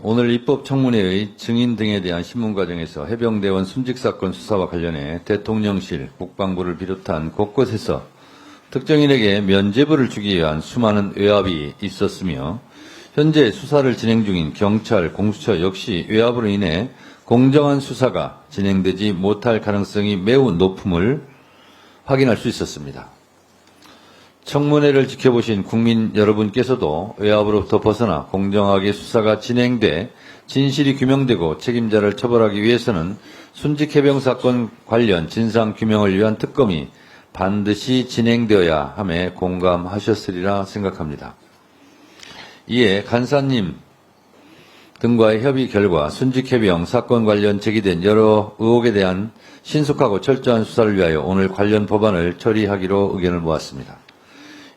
오늘 입법청문회의 증인 등에 대한 신문 과정에서 해병대원 순직사건 수사와 관련해 대통령실, 국방부를 비롯한 곳곳에서 특정인에게 면죄부를 주기 위한 수많은 외압이 있었으며 현재 수사를 진행 중인 경찰, 공수처 역시 외압으로 인해 공정한 수사가 진행되지 못할 가능성이 매우 높음을 확인할 수 있었습니다. 청문회를 지켜보신 국민 여러분께서도 외압으로부터 벗어나 공정하게 수사가 진행돼 진실이 규명되고 책임자를 처벌하기 위해서는 순직해병 사건 관련 진상규명을 위한 특검이 반드시 진행되어야 함에 공감하셨으리라 생각합니다. 이에 간사님 등과의 협의 결과 순직해병 사건 관련 제기된 여러 의혹에 대한 신속하고 철저한 수사를 위하여 오늘 관련 법안을 처리하기로 의견을 모았습니다.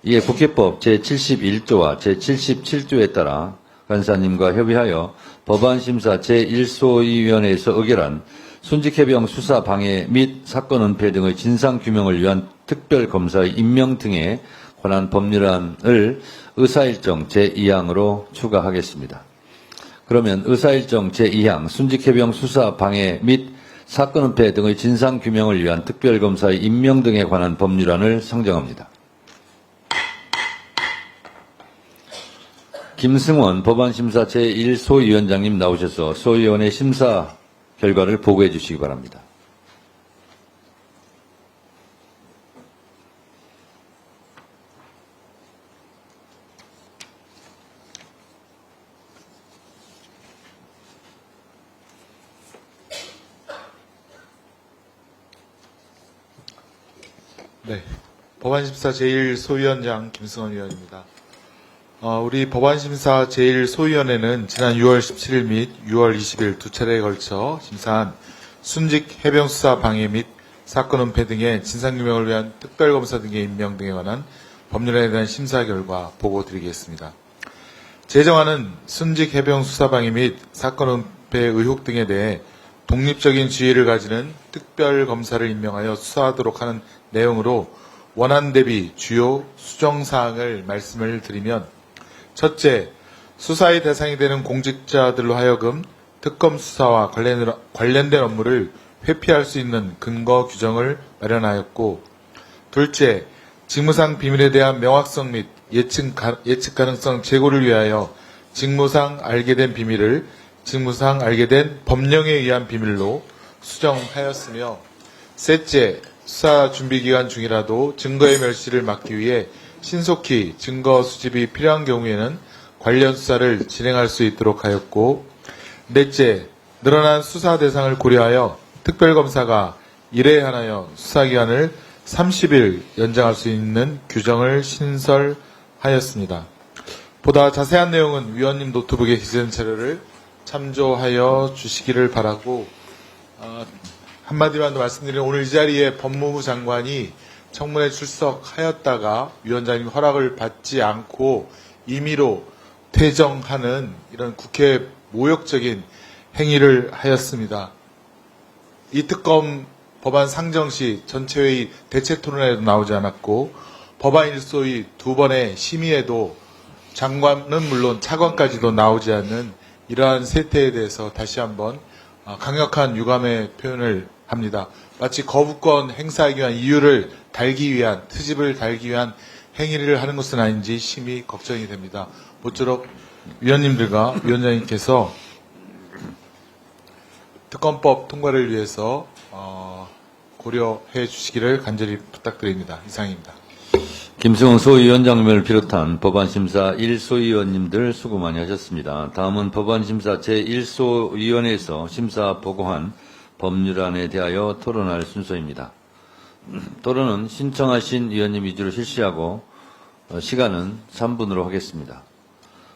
이에 국회법 제71조와 제77조에 따라 간사님과 협의하여 법안심사 제1소위원회에서 의결한 순직해병 수사 방해 및 사건 은폐 등의 진상규명을 위한 특별검사의 임명 등에 관한 법률안을 의사일정 제2항으로 추가하겠습니다. 그러면 의사일정 제2항 순직해병 수사 방해 및 사건 은폐 등의 진상규명을 위한 특별검사의 임명 등에 관한 법률안을 상정합니다. 김승원 법안심사 제1소위원장님 나오셔서 소위원회 심사 결과를 보고해 주시기 바랍니다. 네, 법안심사 제1소위원장 김승원 위원입니다. 우리 법안심사 제1소위원회는 지난 6월 17일 및 6월 20일 두 차례에 걸쳐 심사한 순직 해병 수사 방해 및 사건 은폐 등의 진상규명을 위한 특별검사 등의 임명 등에 관한 법률안에 대한 심사 결과 보고 드리겠습니다. 제정안은 순직 해병 수사 방해 및 사건 은폐 의혹 등에 대해 독립적인 지위를 가지는 특별검사를 임명하여 수사하도록 하는 내용으로 원안 대비 주요 수정사항을 말씀을 드리면, 첫째, 수사의 대상이 되는 공직자들로 하여금 특검 수사와 관련된 업무를 회피할 수 있는 근거 규정을 마련하였고, 둘째, 직무상 비밀에 대한 명확성 및 예측 가능성 제고를 위하여 직무상 알게 된 비밀을 직무상 알게 된 법령에 의한 비밀로 수정하였으며, 셋째, 수사 준비 기간 중이라도 증거의 멸시를 막기 위해 신속히 증거 수집이 필요한 경우에는 관련 수사를 진행할 수 있도록 하였고, 넷째, 늘어난 수사 대상을 고려하여 특별검사가 1회에 한하여 수사기간을 30일 연장할 수 있는 규정을 신설하였습니다. 보다 자세한 내용은 위원님 노트북에 기재된 자료를 참조하여 주시기를 바라고, 한마디만 더 말씀드리면 오늘 이 자리에 법무부 장관이 청문회 출석하였다가 위원장님 허락을 받지 않고 임의로 퇴정하는 이런 국회 모욕적인 행위를 하였습니다. 이 특검 법안 상정 시 전체회의 대체토론회에도 나오지 않았고 법안 일소위 2번의 심의에도 장관은 물론 차관까지도 나오지 않는 이러한 세태에 대해서 다시 한번 강력한 유감의 표현을 합니다. 마치 거부권 행사하기 위한 이유를 달기 위한, 트집을 달기 위한 행위를 하는 것은 아닌지 심히 걱정이 됩니다. 모쪼록 위원님들과 위원장님께서 특검법 통과를 위해서 고려해 주시기를 간절히 부탁드립니다. 이상입니다. 김승원 소위원장님을 비롯한 법안심사 1소위원님들 수고 많이 하셨습니다. 다음은 법안심사 제1소위원회에서 심사 보고한 법률안에 대하여 토론할 순서입니다. 토론은 신청하신 위원님 위주로 실시하고 시간은 3분으로 하겠습니다.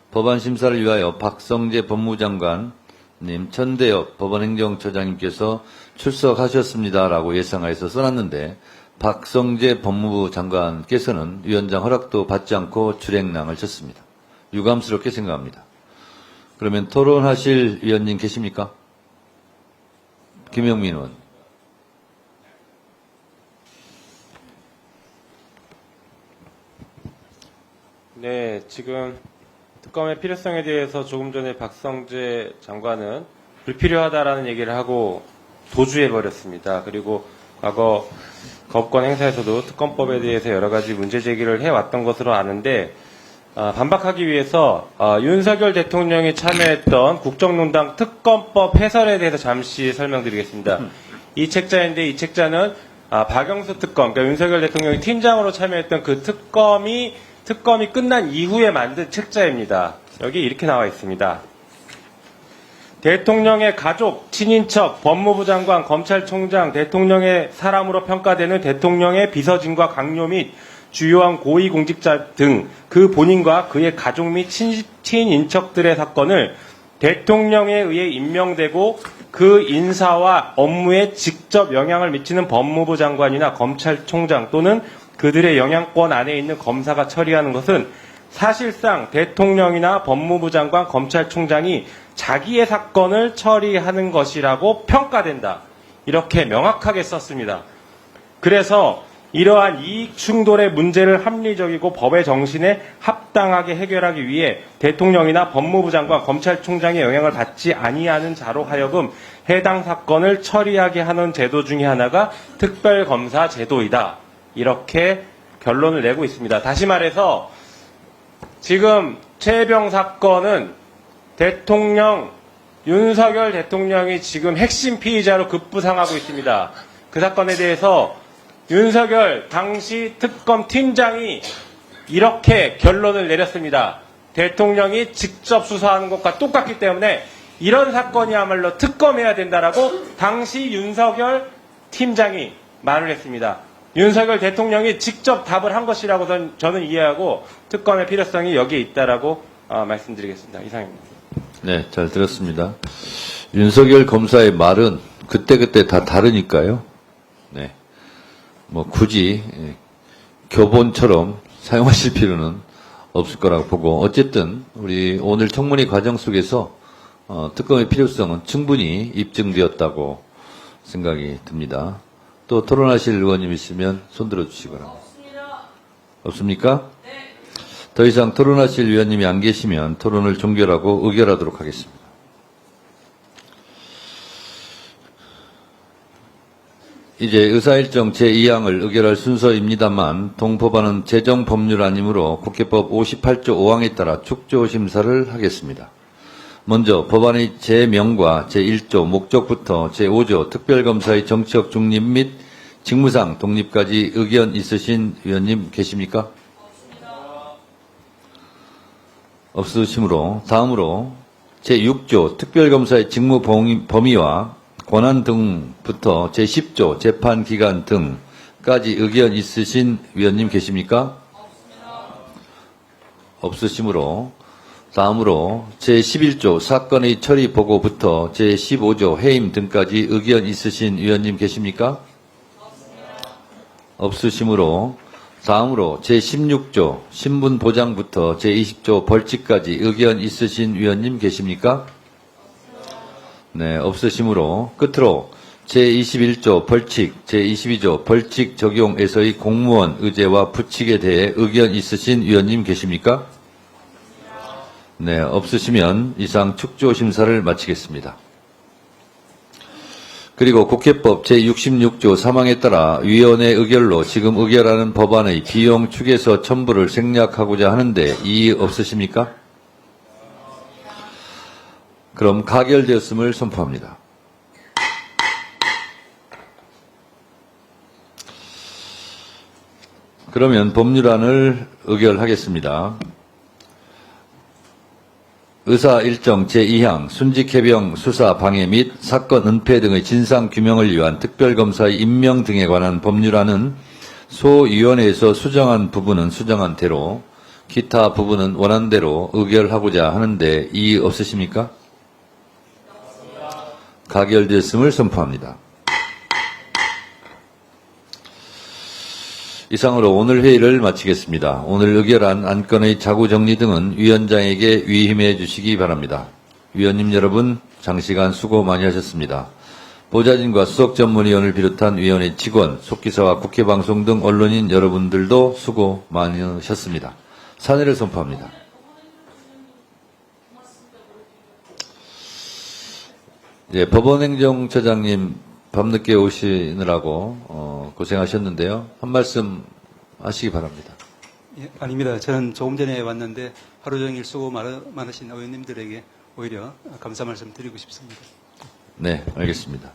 법안 심사를 위하여 박성재 법무장관님, 천대엽 법원행정처장님께서 출석하셨습니다라고 예상하여서 써놨는데 박성재 법무부 장관께서는 위원장 허락도 받지 않고 출행랑을 쳤습니다. 유감스럽게 생각합니다. 그러면 토론하실 위원님 계십니까? 김영민 의원. 네, 지금 특검의 필요성에 대해서 조금 전에 박성재 장관은 불필요하다라는 얘기를 하고 도주해버렸습니다. 그리고 과거 거부권 행사에서도 특검법에 대해서 여러 가지 문제 제기를 해왔던 것으로 아는데 반박하기 위해서 윤석열 대통령이 참여했던 국정농단 특검법 해설에 대해서 잠시 설명드리겠습니다. 이 책자인데 이 책자는 박영수 특검, 그러니까 윤석열 대통령이 팀장으로 참여했던 그 특검이 끝난 이후에 만든 책자입니다. 여기 이렇게 나와 있습니다. 대통령의 가족, 친인척, 법무부 장관, 검찰총장, 대통령의 사람으로 평가되는 대통령의 비서진과 강요 및 주요한 고위공직자 등 그 본인과 그의 가족 및 친인척들의 사건을 대통령에 의해 임명되고 그 인사와 업무에 직접 영향을 미치는 법무부 장관이나 검찰총장 또는 그들의 영향권 안에 있는 검사가 처리하는 것은 사실상 대통령이나 법무부 장관, 검찰총장이 자기의 사건을 처리하는 것이라고 평가된다. 이렇게 명확하게 썼습니다. 그래서 이러한 이익 충돌의 문제를 합리적이고 법의 정신에 합당하게 해결하기 위해 대통령이나 법무부 장관, 검찰총장의 영향을 받지 아니하는 자로 하여금 해당 사건을 처리하게 하는 제도 중에 하나가 특별검사 제도이다. 이렇게 결론을 내고 있습니다. 다시 말해서 지금 최혜병 사건은 윤석열 대통령이 지금 핵심 피의자로 급부상하고 있습니다. 그 사건에 대해서 윤석열 당시 특검 팀장이 이렇게 결론을 내렸습니다. 대통령이 직접 수사하는 것과 똑같기 때문에 이런 사건이야말로 특검해야 된다라고 당시 윤석열 팀장이 말을 했습니다. 윤석열 대통령이 직접 답을 한 것이라고 저는 이해하고 특검의 필요성이 여기에 있다라고 말씀드리겠습니다. 이상입니다. 네, 잘 들었습니다. 윤석열 검사의 말은 그때그때 다 다르니까요. 네. 굳이 교본처럼 사용하실 필요는 없을 거라고 보고, 어쨌든 우리 오늘 청문회 과정 속에서 특검의 필요성은 충분히 입증되었다고 생각이 듭니다. 또 토론하실 의원님 있으면 손들어 주시기 바랍니다. 없습니까? 네. 더 이상 토론하실 의원님이 안 계시면 토론을 종결하고 의결하도록 하겠습니다. 이제 의사일정 제2항을 의결할 순서입니다만 동법안은 제정법률안이므로 국회법 58조 5항에 따라 축조 심사를 하겠습니다. 먼저 법안의 제명과 제1조 목적부터 제5조 특별검사의 정치적 중립 및 직무상 독립까지 의견 있으신 의원님 계십니까? 없으시므로 다음으로 제6조 특별검사의 직무 범위와 권한 등부터 제10조 재판기간 등까지 의견 있으신 위원님 계십니까? 없으시므로 다음으로 제11조 사건의 처리 보고부터 제15조 해임 등까지 의견 있으신 위원님 계십니까? 없으시므로 다음으로 제16조 신분 보장부터 제20조 벌칙까지 의견 있으신 위원님 계십니까? 네, 없으시므로 끝으로 제21조 벌칙, 제22조 벌칙 적용에서의 공무원 의제와 부칙에 대해 의견 있으신 위원님 계십니까? 네, 없으시면 이상 축조 심사를 마치겠습니다. 그리고 국회법 제66조 3항에 따라 위원회 의결로 지금 의결하는 법안의 비용 축에서 첨부를 생략하고자 하는데 이의 없으십니까? 그럼 가결되었음을 선포합니다. 그러면 법률안을 의결하겠습니다. 의사일정 제2항 순직해병 수사 방해 및 사건 은폐 등의 진상규명을 위한 특별검사의 임명 등에 관한 법률안은 소위원회에서 수정한 부분은 수정한 대로, 기타 부분은 원한 대로 의결하고자 하는데 이의 없으십니까? 가결되었음을 선포합니다. 이상으로 오늘 회의를 마치겠습니다. 오늘 의결한 안건의 자구 정리 등은 위원장에게 위임해 주시기 바랍니다. 위원님 여러분, 장시간 수고 많이 하셨습니다. 보좌진과 수석 전문위원을 비롯한 위원회 직원, 속기사와 국회방송 등 언론인 여러분들도 수고 많으셨습니다. 사내를 선포합니다. 예, 법원행정처장님 밤늦게 오시느라고 고생하셨는데요. 한 말씀 하시기 바랍니다. 예, 아닙니다. 저는 조금 전에 왔는데 하루 종일 수고 많으신 의원님들에게 오히려 감사 말씀 드리고 싶습니다. 네, 알겠습니다.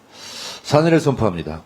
사내를 선포합니다.